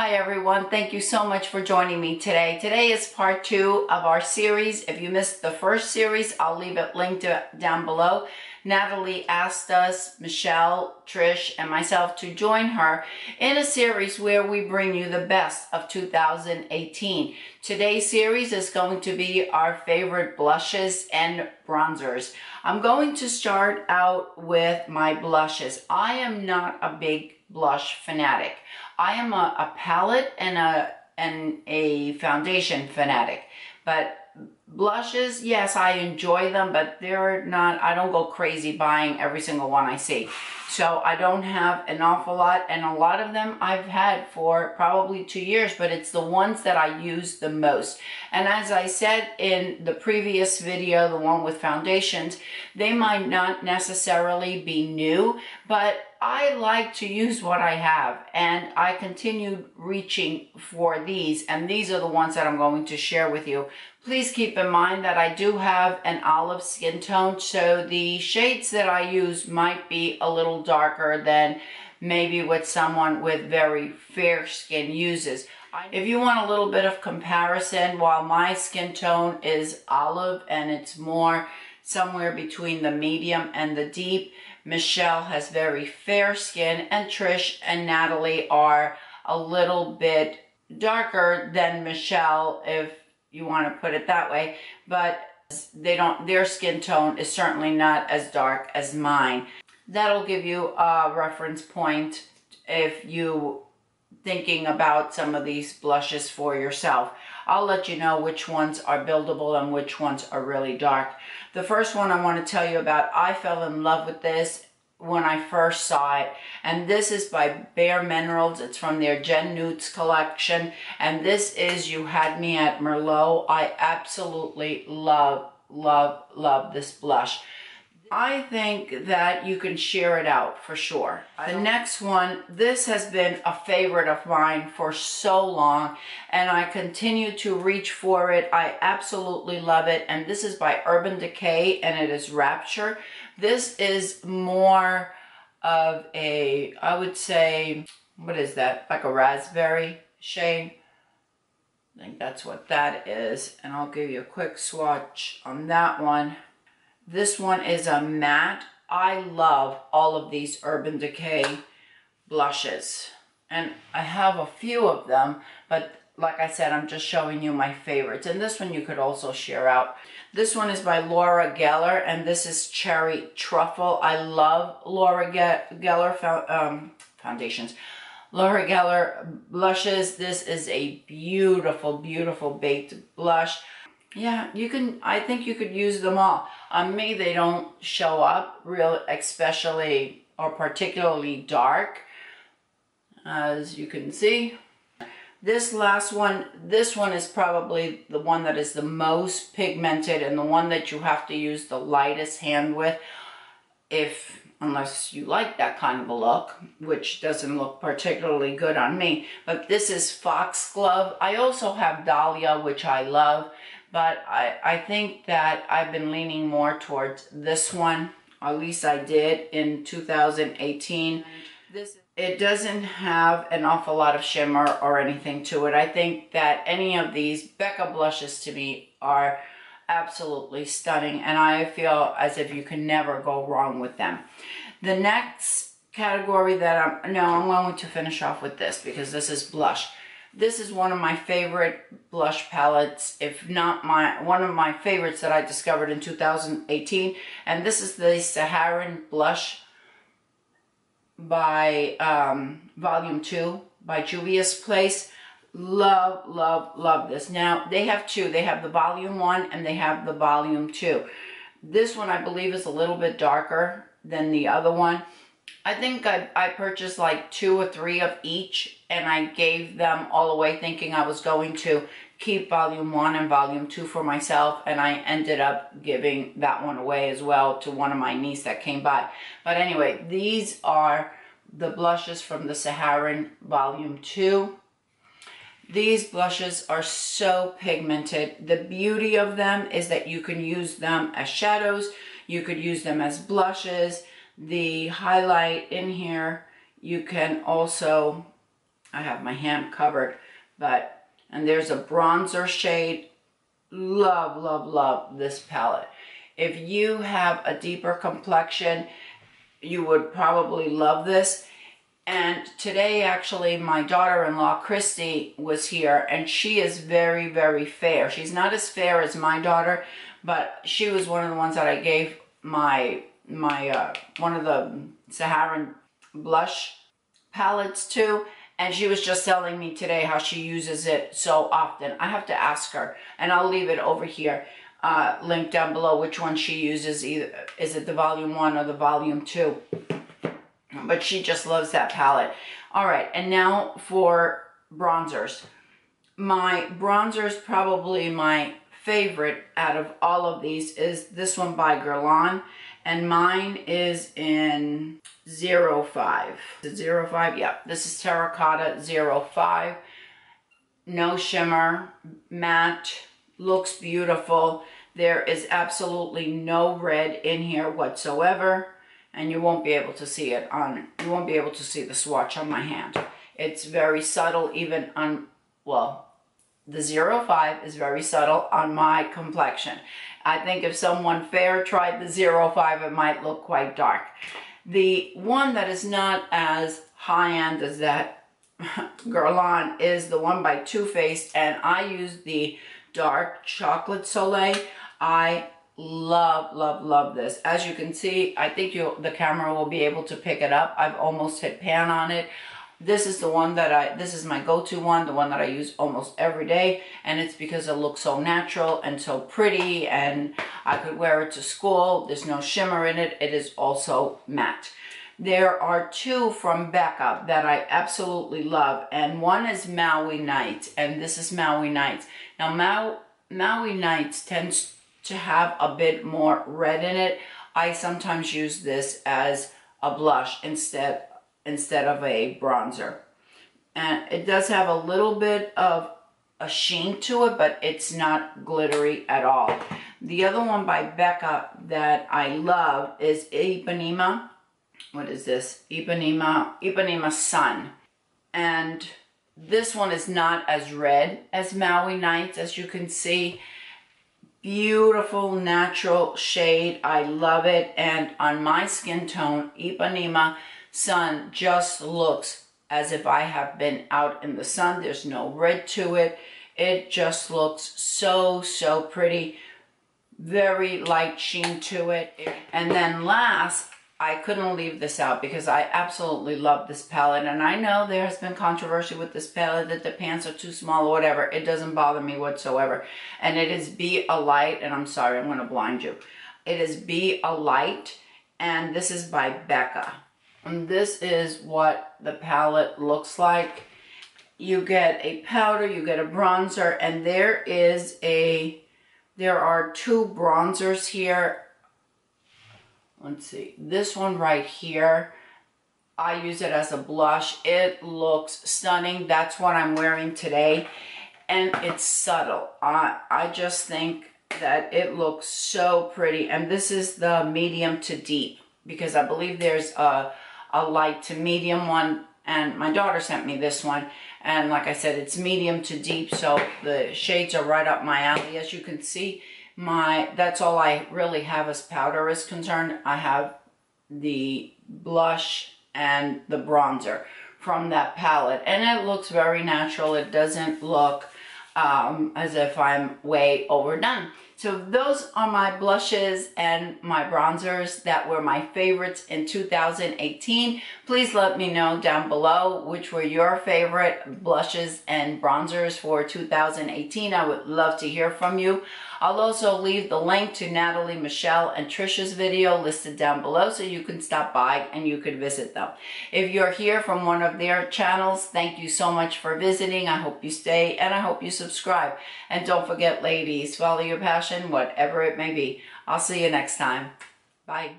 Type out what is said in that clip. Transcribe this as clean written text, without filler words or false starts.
Hi everyone, thank you so much for joining me today. Today is part 2 of our series. If you missed the first series, I'll leave it linked down below. Natalie asked us, Michelle, Trish, and myself to join her in a series where we bring you the best of 2018. Today's series is going to be our favorite blushes and bronzers. I'm going to start out with my blushes. I am not a big blush fanatic. I am a palette and a foundation fanatic, but blushes, yes, I enjoy them, but they're not, I don't go crazy buying every single one I see. So I don't have an awful lot, and a lot of them I've had for probably 2 years, but it's the ones that I use the most. And as I said in the previous video, the one with foundations, they might not necessarily be new, but I like to use what I have, and I continued reaching for these, and these are the ones that I'm going to share with you. Please keep in mind that I do have an olive skin tone, so the shades that I use might be a little darker than maybe what someone with very fair skin uses. If you want a little bit of comparison, while my skin tone is olive and it's more somewhere between the medium and the deep, Michelle has very fair skin, and Trish and Natalie are a little bit darker than Michelle, if you want to put it that way, but their skin tone is certainly not as dark as mine. That'll give you a reference point if you thinking about some of these blushes for yourself. I'll let you know which ones are buildable and which ones are really dark. The first one I want to tell you about, I fell in love with this when I first saw it, and this is by BareMinerals. It's from their Gen Nudes collection, and this is You Had Me at Merlot. I absolutely love this blush. I think that you can share it out for sure. The next one, this has been a favorite of mine for so long, and I continue to reach for it. I absolutely love it, and this is by Urban Decay, and it is Rapture. This is more of a, I would say, what is that? Like a raspberry shade. I think that's what that is, and I'll give you a quick swatch on that one. This one is a matte. I love all of these Urban Decay blushes, and I have a few of them, but like I said, I'm just showing you my favorites, and this one you could also share out. This one is by Laura Geller, and this is Cherry Truffle. I love Laura Geller foundations. Laura Geller blushes. This is a beautiful, beautiful baked blush. Yeah, you can, I think you could use them all. On me, they don't show up real, especially or particularly dark, as you can see. This last one, this one is probably the one that is the most pigmented and the one that you have to use the lightest hand with, unless you like that kind of a look, which doesn't look particularly good on me. But this is Foxglove. I also have Dahlia, which I love, but I think that I've been leaning more towards this one. At least I did in 2018. It doesn't have an awful lot of shimmer or anything to it. I think that any of these Becca blushes to me are absolutely stunning, and I feel as if you can never go wrong with them. The next category that I'm going to finish off with this, because this is blush. This is one of my favorite blush palettes, if not one of my favorites that I discovered in 2018. And this is the Saharan blush by Volume 2 by JUVIA'S Place. Love this. Now, they have two. They have the Volume 1 and they have the Volume 2. This one, I believe, is a little bit darker than the other one. I think I purchased like 2 or 3 of each, and I gave them all away thinking I was going to keep Volume 1 and Volume 2 for myself, and I ended up giving that one away as well to one of my niece that came by. But anyway, these are the blushes from the Saharan Volume 2. These blushes are so pigmented. The beauty of them is that you can use them as shadows, you could use them as blushes. The highlight in here, you can also I have my hand covered, but, and there's a bronzer shade. Love, love, love this palette. If you have a deeper complexion, you would probably love this. And today, actually, my daughter-in-law, Christy, was here, and she is very, very fair. She's not as fair as my daughter, but she was one of the ones that I gave my one of the Saharan blush palettes to, and she was just telling me today how she uses it so often. I have to ask her, and I'll leave it over here, link down below, which one she uses. Either is it the volume 1 or the volume 2, but she just loves that palette. All right, and now for bronzers. My bronzers, probably my favorite out of all of these, is this one by GUERLAIN, and mine is in 05. Is it 05? Yeah, this is Terracotta 05. No shimmer, matte, looks beautiful. There is absolutely no red in here whatsoever, and you won't be able to see it on, you won't be able to see the swatch on my hand. It's very subtle, even on, well, the 05 is very subtle on my complexion. I think if someone fair tried the 05, it might look quite dark. The one that is not as high-end as that GUERLAIN is the one by Too Faced, and I use the dark chocolate Soleil. I love, love, love this. As you can see, I think the camera will be able to pick it up. I've almost hit pan on it. This is the one that this is my go-to one, the one that I use almost every day, and it's because it looks so natural and so pretty, and I could wear it to school. There's no shimmer in it. It is also matte. There are two from Becca that I absolutely love, and one is Maui Night, and this is Maui Nights. Now, Maui Nights tends to have a bit more red in it. I sometimes use this as a blush instead of a bronzer, and it does have a little bit of a sheen to it, but it's not glittery at all. The other one by Becca that I love is Ipanema. What is this? Ipanema Sun, and this one is not as red as Maui Nights, as you can see. Beautiful natural shade. I love it, and on my skin tone, Ipanema Sun just looks as if I have been out in the sun. There's no red to it. It just looks so, so pretty. Very light sheen to it. And then last, I couldn't leave this out because I absolutely love this palette. And I know there has been controversy with this palette that the pants are too small or whatever. It doesn't bother me whatsoever. And it is Be a Light, and I'm sorry, I'm going to blind you. It is Be a Light, and this is by Becca. And this is what the palette looks like. You get a powder, you get a bronzer, and there are two bronzers here. Let's see, this one right here, I use it as a blush. It looks stunning. That's what I'm wearing today, and it's subtle. I just think that it looks so pretty, and this is the medium to deep, because I believe there's a light to medium one, and my daughter sent me this one, and like I said, it's medium to deep, so the shades are right up my alley. As you can see, that's all I really have as powder is concerned. I have the blush and the bronzer from that palette, and it looks very natural. It doesn't look as if I'm way overdone. So those are my blushes and my bronzers that were my favorites in 2018. Please let me know down below which were your favorite blushes and bronzers for 2018. I would love to hear from you. I'll also leave the link to Natalie, Michelle, and Trisha's video listed down below so you can stop by and you could visit them. If you're here from one of their channels, thank you so much for visiting. I hope you stay, and I hope you subscribe. And don't forget, ladies, follow your passion, whatever it may be. I'll see you next time. Bye.